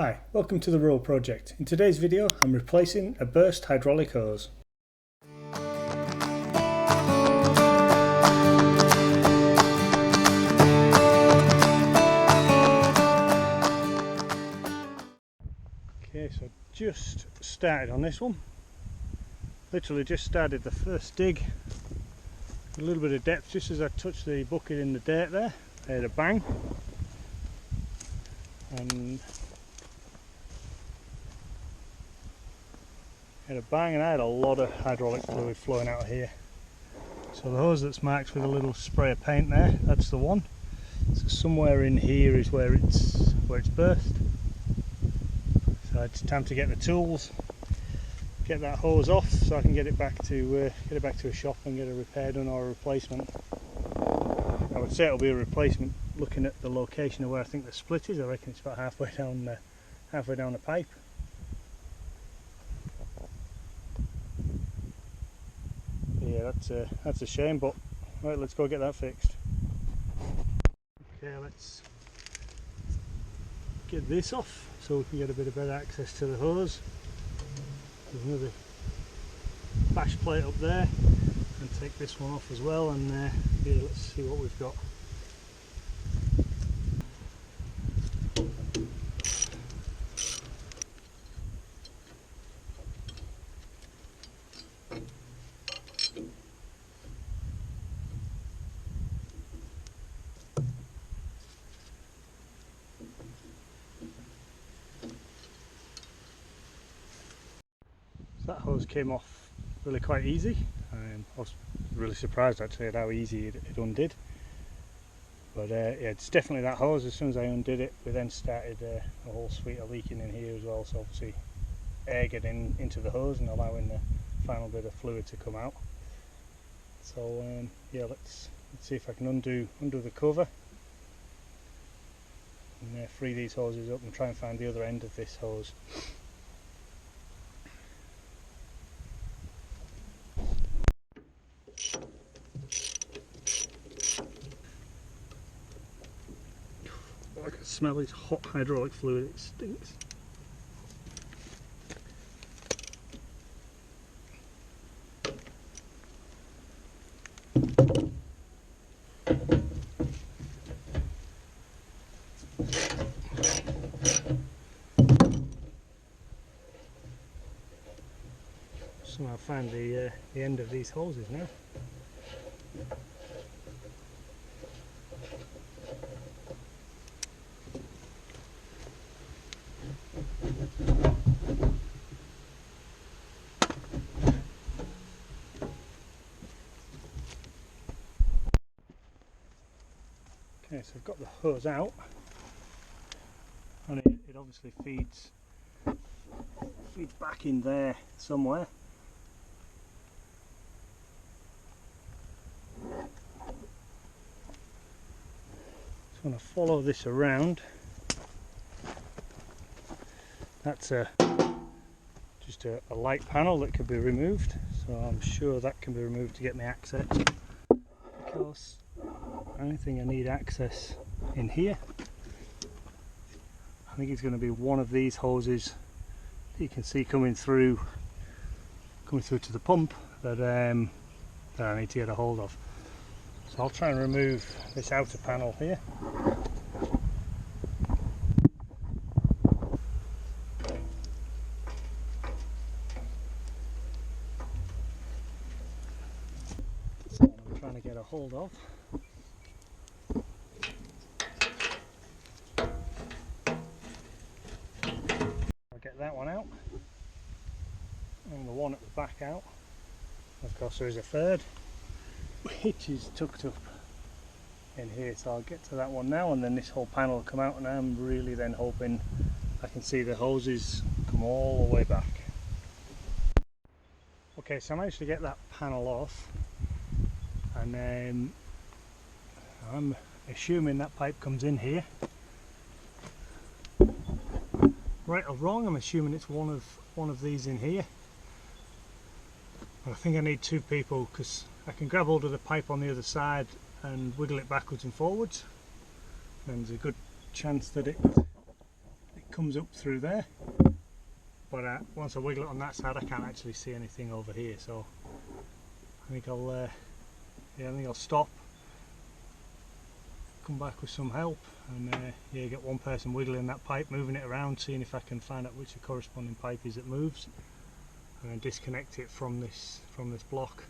Hi, welcome to the Roll project. In today's video I'm replacing a burst hydraulic hose. Okay, so just started on this one. Literally just started the first dig. A little bit of depth just as I touched the bucket in the dirt there. I had a bang. And I had a lot of hydraulic fluid flowing out of here. So the hose that's marked with a little spray of paint there, that's the one. So somewhere in here is where it's burst. So it's time to get the tools, get that hose off so I can get it back to a shop and get a repair done or a replacement. I would say it'll be a replacement looking at the location of where I think the split is. I reckon it's about halfway down the pipe. Yeah, that's a shame, but right, let's go get that fixed. Okay, let's get this off so we can get a bit of better access to the hose. There's another bash plate up there, and take this one off as well, and yeah, let's see what we've got. That hose came off really quite easy. I was really surprised actually at how easy it undid. But yeah, it's definitely that hose. As soon as I undid it, we then started a whole suite of leaking in here as well. So obviously air getting into the hose and allowing the final bit of fluid to come out. So yeah, let's see if I can undo the cover and free these hoses up and try and find the other end of this hose. I can smell this hot hydraulic fluid, it stinks. Somehow find the end of these hoses now. Okay, so I've got the hose out, and it obviously feeds back in there somewhere. Just want to follow this around. That's just a light panel that could be removed, so I'm sure that can be removed to get me access. Because I don't think I need access in here. I think it's going to be one of these hoses that you can see coming through to the pump that I need to get a hold of. So I'll try and remove this outer panel here. That's what I'm trying to get a hold of. Get that one out, and the one at the back out. Of course there is a third which is tucked up in here, so I'll get to that one now, and then this whole panel will come out, and I'm really then hoping I can see the hoses come all the way back. Okay, so I managed to get that panel off, and I'm assuming that pipe comes in here. Right or wrong, I'm assuming it's one of these in here. But I think I need two people, because I can grab hold of the pipe on the other side and wiggle it backwards and forwards, and there's a good chance that it comes up through there, but once I wiggle it on that side I can't actually see anything over here, so I think I'll stop, come back with some help, and yeah, get one person wiggling that pipe, moving it around, seeing if I can find out which the corresponding pipe is that moves, and then disconnect it from this block.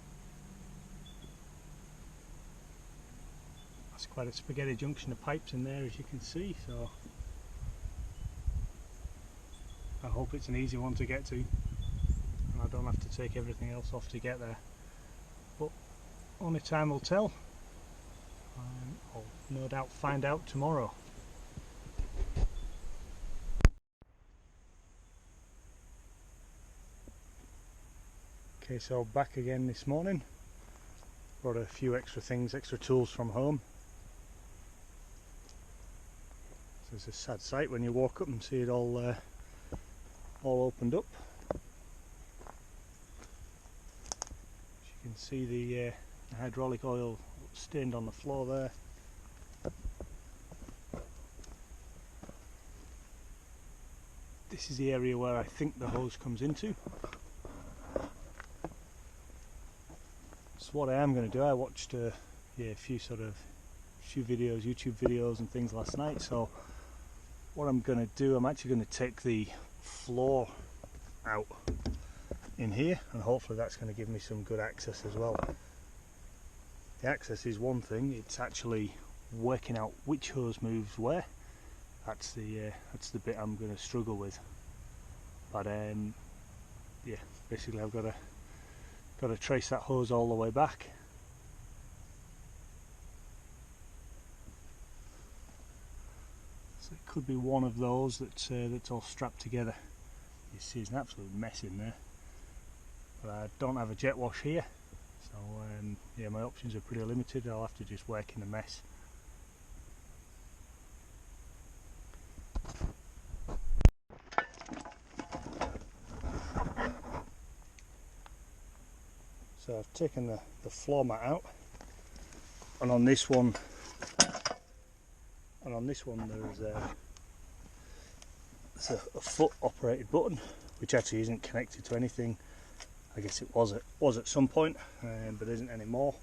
That's quite a spaghetti junction of pipes in there, as you can see, so I hope it's an easy one to get to and I don't have to take everything else off to get there, but only time will tell. I'll no doubt find out tomorrow. Okay, so back again this morning. Brought a few extra things, extra tools from home. So it's a sad sight when you walk up and see it all opened up. As you can see, the hydraulic oil stained on the floor there. This is the area where I think the hose comes into. So what I am going to do, I watched a few videos, YouTube videos and things last night, so what I'm going to do, I'm actually going to take the floor out in here, and hopefully that's going to give me some good access as well. The access is one thing, it's actually working out which hose moves where. That's the bit I'm going to struggle with. But yeah, basically I've got to trace that hose all the way back. So it could be one of those that's all strapped together. You see, it's an absolute mess in there. But I don't have a jet wash here, so yeah, my options are pretty limited. I'll have to just work in the mess. So I've taken the floor mat out, and on this one there's a foot operated button which actually isn't connected to anything. I guess it was at some point, but isn't anymore.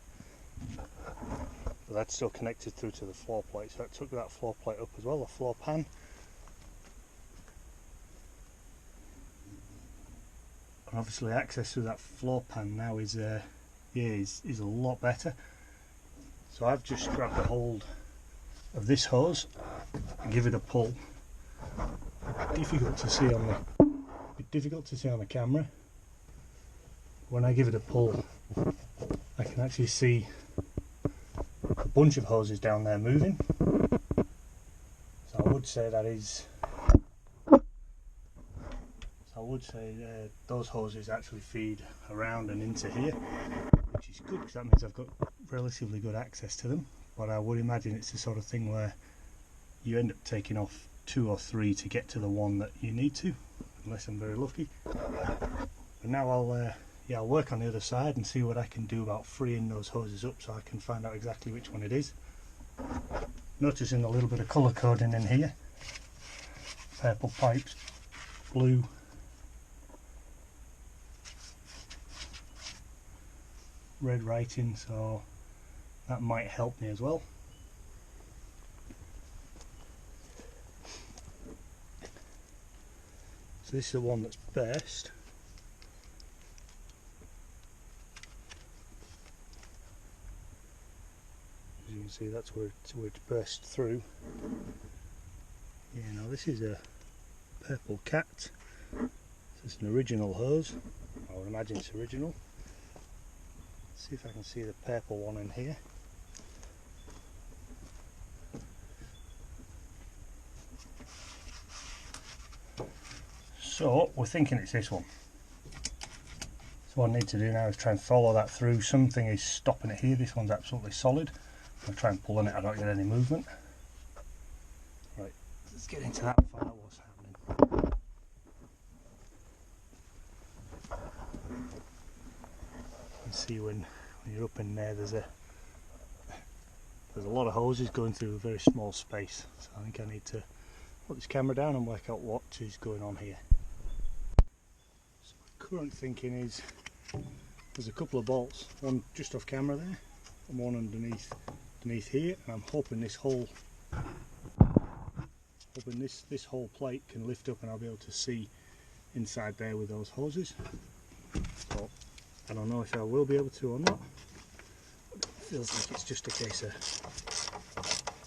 But that's still connected through to the floor plate, so I took that floor plate up as well, the floor pan. And obviously access to that floor pan now is a lot better. So I've just grabbed a hold of this hose and give it a pull. Difficult to see on the camera. When I give it a pull, I can actually see a bunch of hoses down there moving. So I would say those hoses actually feed around and into here, which is good because that means I've got relatively good access to them. But I would imagine it's the sort of thing where you end up taking off 2 or 3 to get to the one that you need to, unless I'm very lucky. But now I'll work on the other side and see what I can do about freeing those hoses up so I can find out exactly which one it is. Noticing a little bit of colour coding in here. Purple pipes, blue, red writing, so that might help me as well. So this is the one that's burst. As you can see, that's where it's burst through. Yeah, now this is a purple Cat. So it's an original hose. I would imagine it's original. See if I can see the purple one in here. So we're thinking it's this one. So what I need to do now is try and follow that through. Something is stopping it here. This one's absolutely solid. I'll try and pull on it, I don't get any movement. Right, let's get into that and find out what's happening. You can see when you're up in there, there's a lot of hoses going through a very small space. So I think I need to put this camera down and work out what is going on here. So my current thinking is there's a couple of bolts, one just off camera there and one underneath here, and I'm hoping this whole this whole plate can lift up and I'll be able to see inside there with those hoses. So I don't know if I will be able to or not. It feels like it's just a case of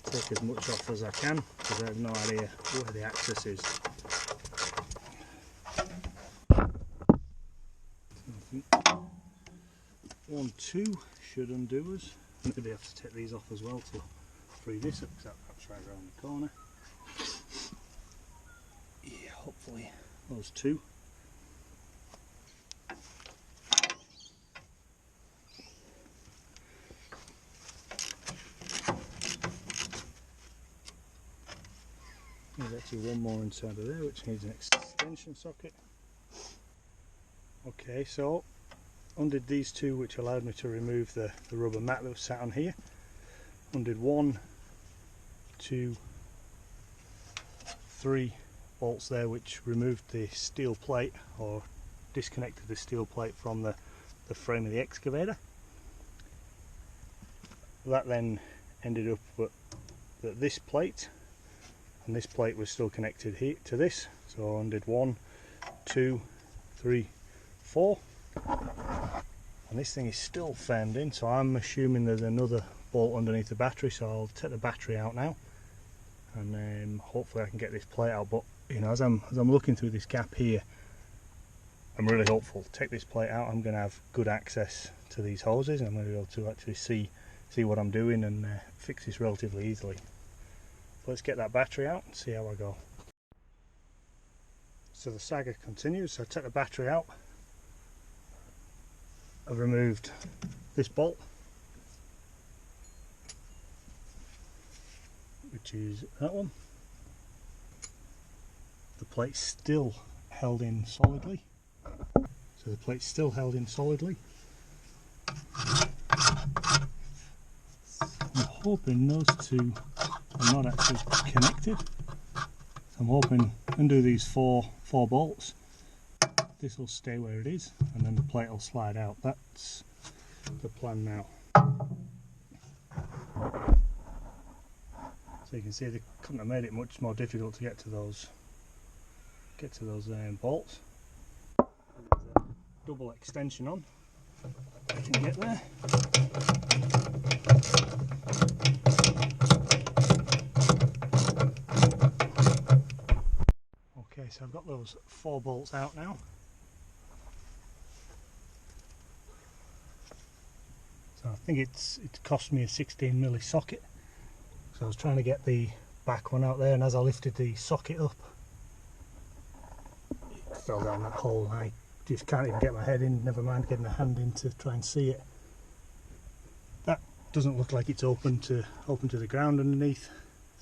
take as much off as I can, because I have no idea where the access is. So I think 1, 2 should undo us. Maybe I have to take these off as well to free this up, because that's right around the corner. Yeah, hopefully those 2. There's actually one more inside of there which needs an extension socket. Okay, so undid these 2 which allowed me to remove the rubber mat that was sat on here. Undid 1, 2, 3 bolts there which removed the steel plate, or disconnected the steel plate from the frame of the excavator. That then ended up that this plate and this plate was still connected here to this, so I undid 1, 2, 3, 4, and this thing is still fastened in, so I'm assuming there's another bolt underneath the battery, so I'll take the battery out now and hopefully I can get this plate out. But you know, as I'm looking through this gap here, I'm really hopeful. Take this plate out, I'm going to have good access to these hoses and I'm going to be able to actually see what I'm doing and fix this relatively easily. Let's get that battery out and see how I go. So the saga continues. So I take the battery out. I've removed this bolt, which is that one. The plate's still held in solidly. So the plate's still held in solidly. I'm hoping those 2 are not actually connected. So I'm hoping undo these four bolts. This will stay where it is, and then the plate will slide out. That's the plan now. So you can see they couldn't have made it much more difficult to get to those bolts. There's a double extension on. I can get there. Okay, so I've got those 4 bolts out now. So I think it cost me a 16mm socket. So I was trying to get the back one out there, and as I lifted the socket up, it fell down that hole. I just can't even get my head in, never mind getting a hand in to try and see it. That doesn't look like it's open to the ground underneath,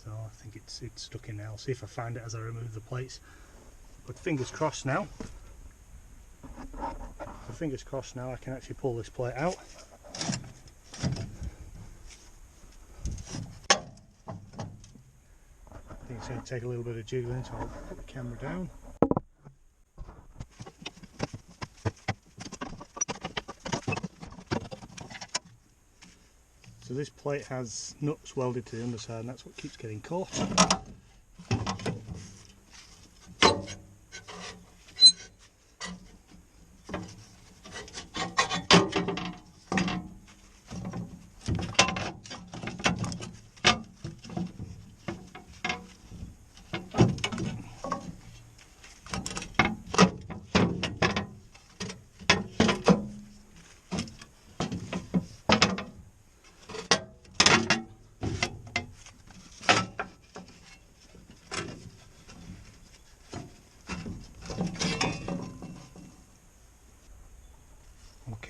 so I think it's stuck in there. I'll see if I find it as I remove the plates. But fingers crossed now. So fingers crossed now I can actually pull this plate out. I think it's going to take a little bit of jiggling, so I'll put the camera down. So this plate has nuts welded to the underside, and that's what keeps getting caught.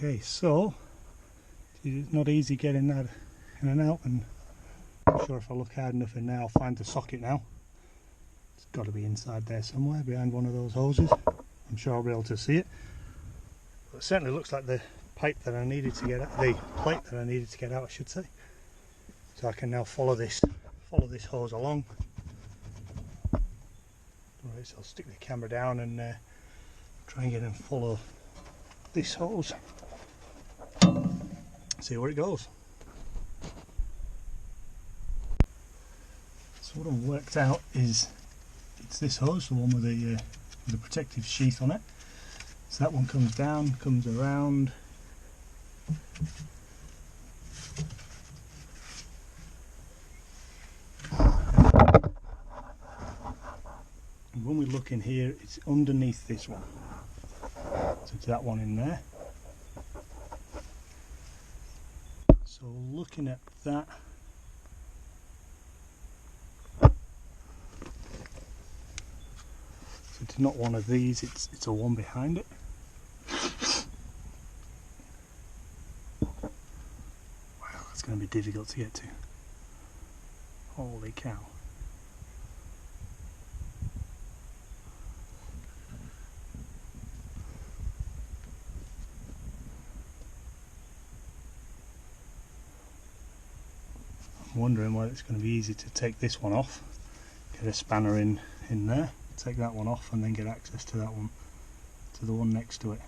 Okay, so it's not easy getting that in and out, and I'm sure if I look hard enough in there I'll find the socket now. It's got to be inside there somewhere behind one of those hoses. I'm sure I'll be able to see it. But it certainly looks like the pipe that I needed to get out, the plate that I needed to get out, I should say. So I can now follow this hose along Right, so I'll stick the camera down and try and get and follow this hose. See where it goes. So what I've worked out is it's this hose, the one with the protective sheath on it. So that one comes down, comes around. And when we look in here, it's underneath this one. So it's that one in there. So looking at that, so it's not one of these, it's a one behind it. Wow, that's going to be difficult to get to. Holy cow. I'm wondering whether it's going to be easy to take this one off, get a spanner in there, take that one off and then get access to that one, to the one next to it.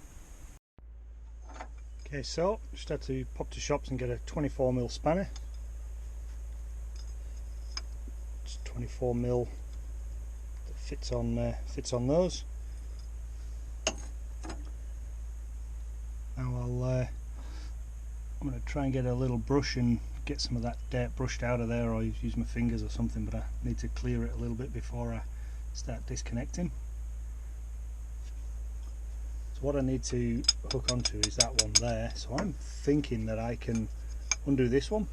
Okay, so just had to pop to shops and get a 24mm spanner. It's 24mm that fits on those. Now I'm going to try and get a little brush and get some of that dirt brushed out of there, or use my fingers or something, but I need to clear it a little bit before I start disconnecting. So what I need to hook onto is that one there, so I'm thinking that I can undo this one,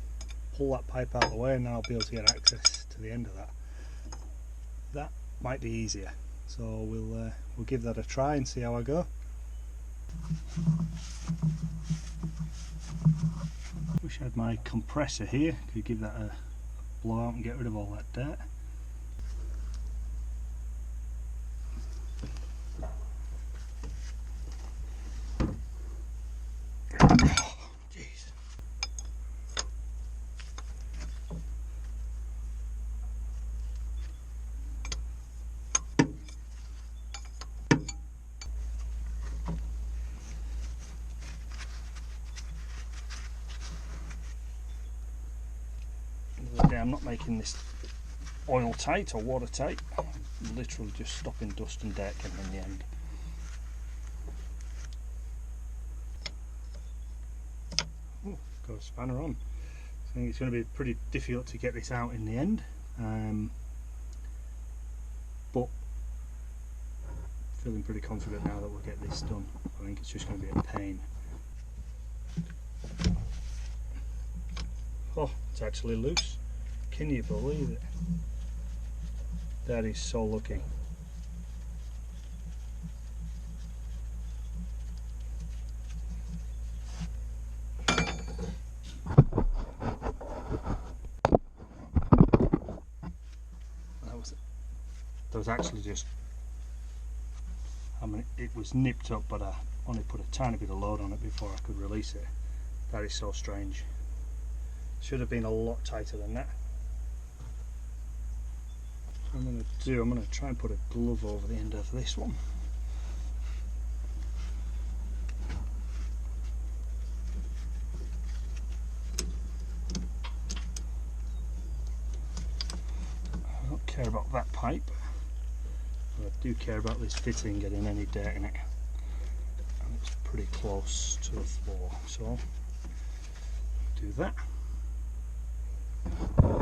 pull that pipe out of the way, and then I'll be able to get access to the end of that. That might be easier, so we'll give that a try and see how I go. Wish I had my compressor here, could give that a blow out and get rid of all that dirt. I'm not making this oil tight or watertight, I'm literally just stopping dust and dirt coming in the end. Oh, got a spanner on. I think it's going to be pretty difficult to get this out in the end, but feeling pretty confident now that we'll get this done. I think it's just going to be a pain. Oh, it's actually loose. Can you believe it? That is so lucky. That was actually just, I mean, it was nipped up, but I only put a tiny bit of load on it before I could release it. That is so strange. Should have been a lot tighter than that. What I'm going to try and put a glove over the end of this one. I don't care about that pipe, but I do care about this fitting getting any dirt in it, and it's pretty close to the floor, so do that. And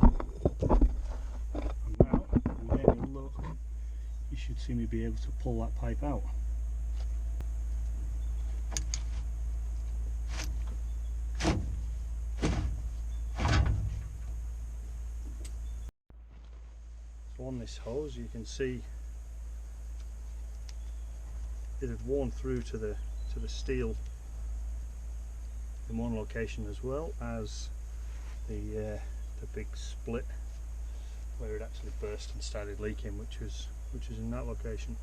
now, with any luck, you should see me be able to pull that pipe out. So on this hose you can see it had worn through to the steel in one location, as well as the big split where it actually burst and started leaking, which is in that location.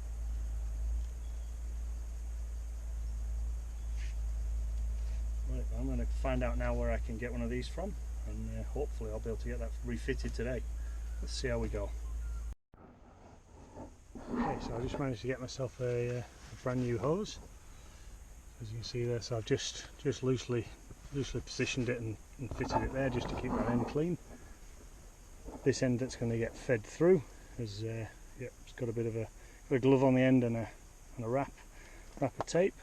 Right, I'm going to find out now where I can get one of these from, and hopefully I'll be able to get that refitted today. Let's see how we go. Okay, so I just managed to get myself a brand new hose, as you can see there. So I've just loosely positioned it and fitted it there just to keep that end clean. This end that's going to get fed through has it's got a bit of a glove on the end and a wrap of tape.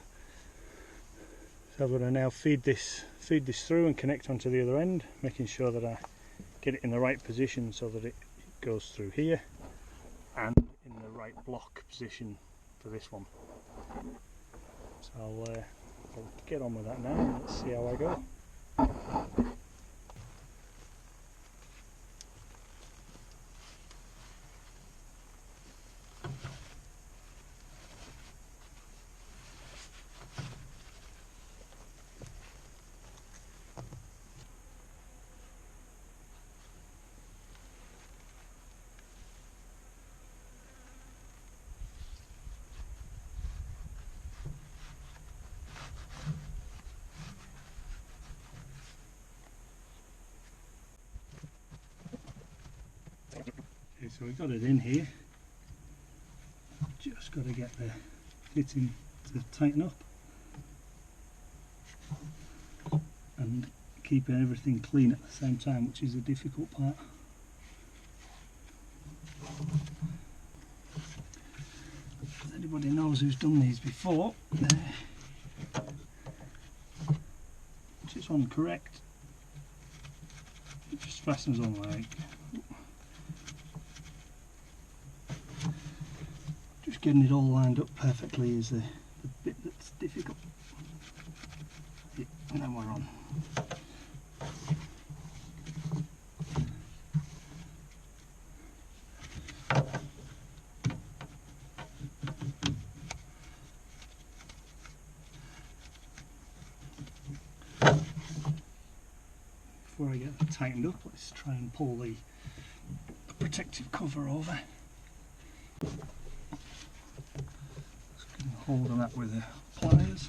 So I'm going to now feed this through and connect onto the other end, making sure that I get it in the right position so that it goes through here and in the right block position for this one. So I'll get on with that now and let's see how I go. Okay, so we've got it in here. Just got to get the fitting to tighten up and keeping everything clean at the same time, which is a difficult part. If anybody knows who's done these before, just on correct, it just fastens on like. Just getting it all lined up perfectly is the bit that's difficult. Yeah, and then we're on. Before I get that tightened up, let's try and pull the protective cover over. Hold on that with the pliers.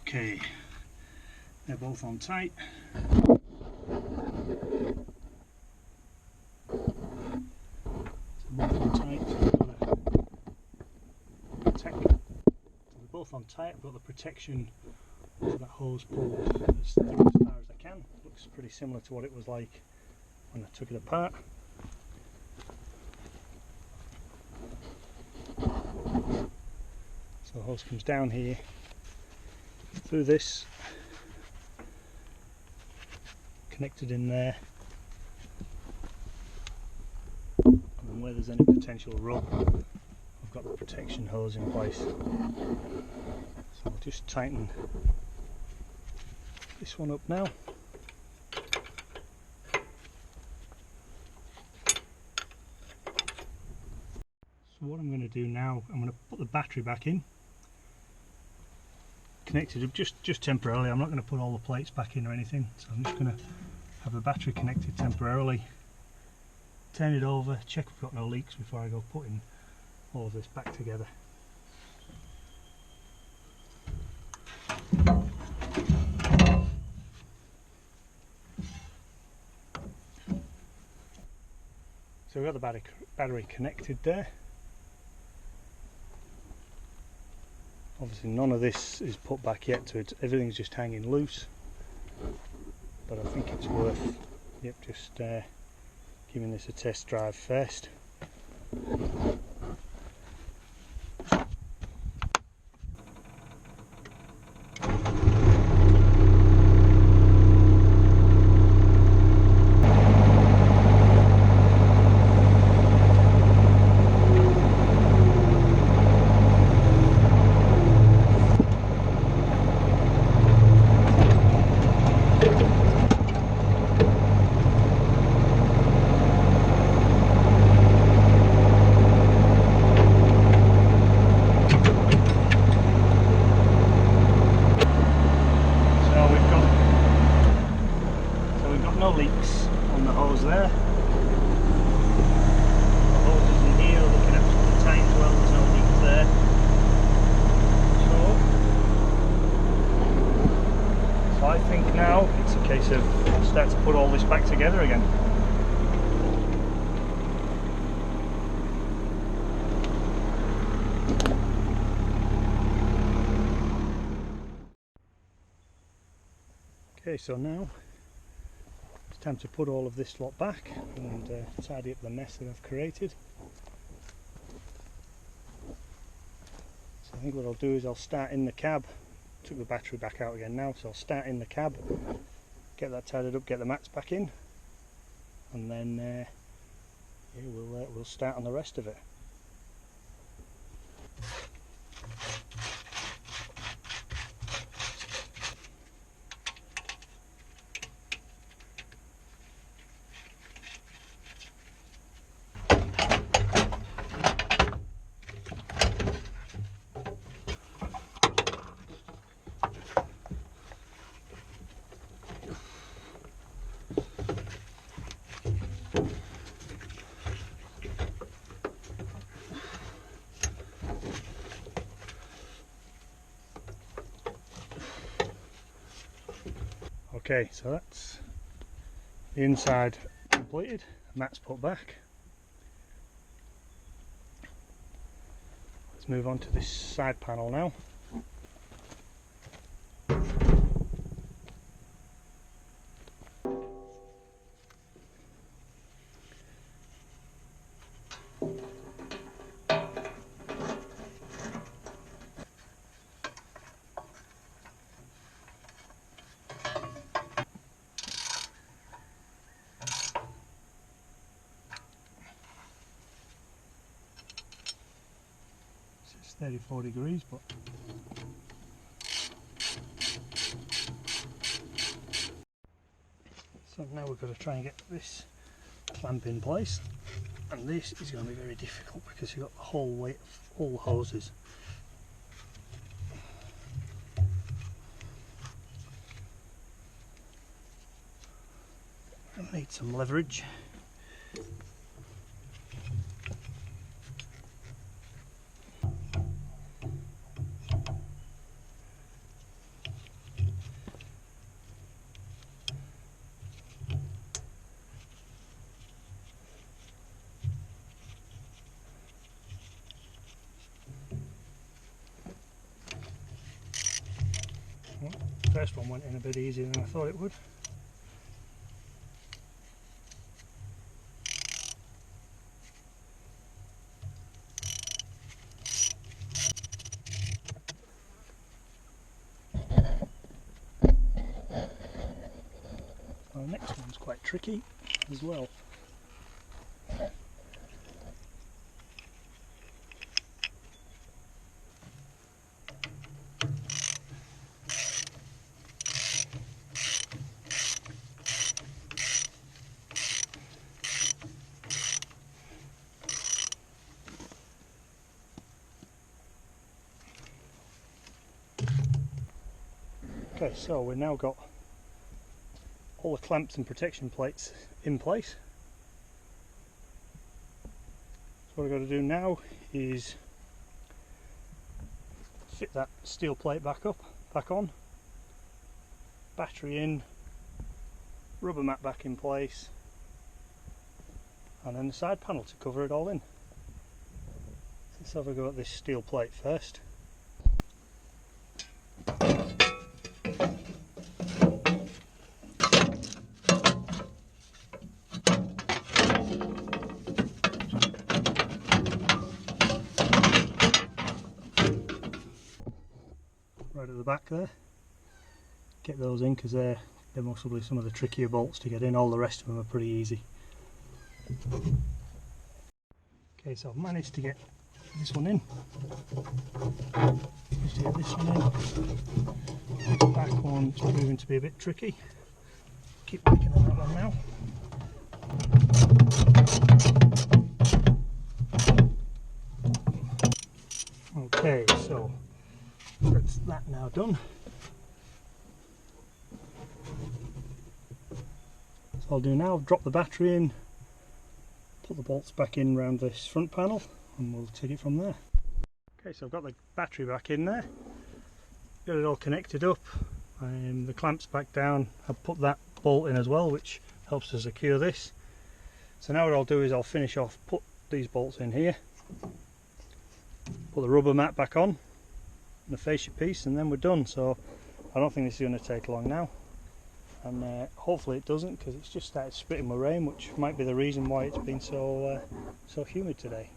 Okay, they're both on tight. Both on tight. I've got the protection to that hose pulled as through as far as I can. Looks pretty similar to what it was like when I took it apart. So the hose comes down here through this, connected in there, and then where there's any potential rub, I've got the protection hose in place. So I'll just tighten this one up now. So what I'm going to do now, I'm going to put the battery back in, connected up just temporarily. I'm not going to put all the plates back in or anything, so I'm just going to have the battery connected temporarily, turn it over, check we've got no leaks before I go putting all of this back together. So we've got the battery connected there. Obviously none of this is put back yet, so everything's just hanging loose, but I think it's worth just giving this a test drive first. no leaks on the hose there. The hoses in here are looking absolutely tight as well, there's no leaks there. So I think now it's a case of start to put all this back together again. Okay, so now it's time to put all of this lot back and tidy up the mess that I've created. So I think what I'll do is I'll start in the cab. Took the battery back out again now, so I'll start in the cab, get that tidied up, get the mats back in, and then yeah, we'll start on the rest of it. Okay, so that's the inside completed, mats put back. Let's move on to this side panel now. It's 34 degrees, but so now we've got to try and get this clamp in place, and this is going to be very difficult because you've got the whole weight of all the hoses. I need some leverage. Well, the first one went in a bit easier than I thought it would. Well, the next one's quite tricky as well. Okay, so we've now got all the clamps and protection plates in place. So what I've got to do now is fit that steel plate back on, battery in, rubber mat back in place, and then the side panel to cover it all in. Let's have a go at this steel plate first. Right at the back there, get those in because they're possibly some of the trickier bolts to get in. All the rest of them are pretty easy. Okay, so I've managed to get this one in, managed to get this one in. The back one's proving to be a bit tricky. Keep working on that one now. Okay, so that's that now done. I'll do now, drop the battery in, put the bolts back in around this front panel, and we'll take it from there. Okay, so I've got the battery back in there, got it all connected up, and the clamps back down. I've put that bolt in as well, which helps to secure this. So now what I'll do is I'll finish off, put these bolts in here, put the rubber mat back on, and the fascia piece, and then we're done. So I don't think this is going to take long now, and hopefully it doesn't, because it's just started spitting with rain, which might be the reason why it's been so humid today.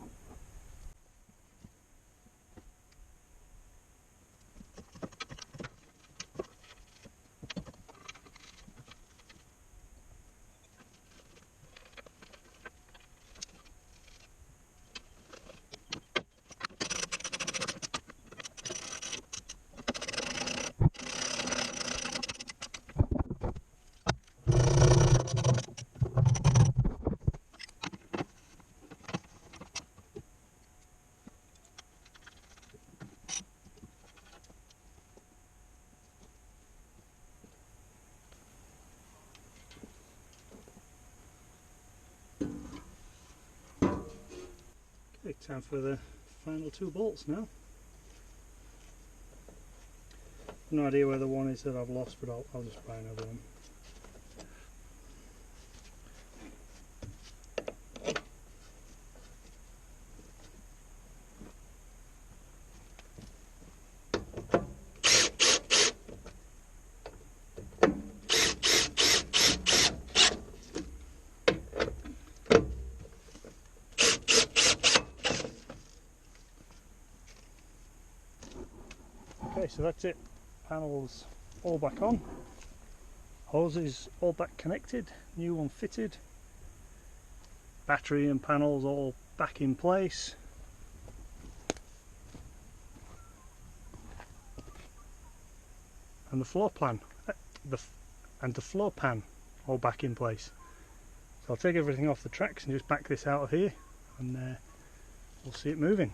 Okay, time for the final two bolts now. No idea where the one is that I've lost, but I'll just buy another one. Okay, so that's it. Panels all back on, hoses all back connected, new one fitted, battery and panels all back in place. And the floor plan, the floor pan all back in place. So I'll take everything off the tracks and just back this out of here, and we'll see it moving.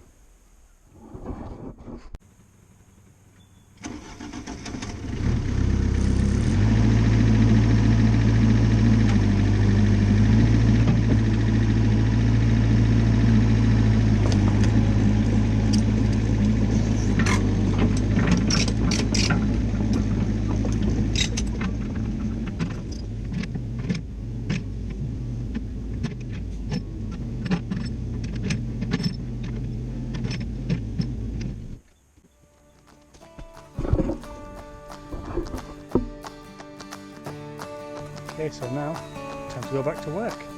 Okay, so now time to go back to work.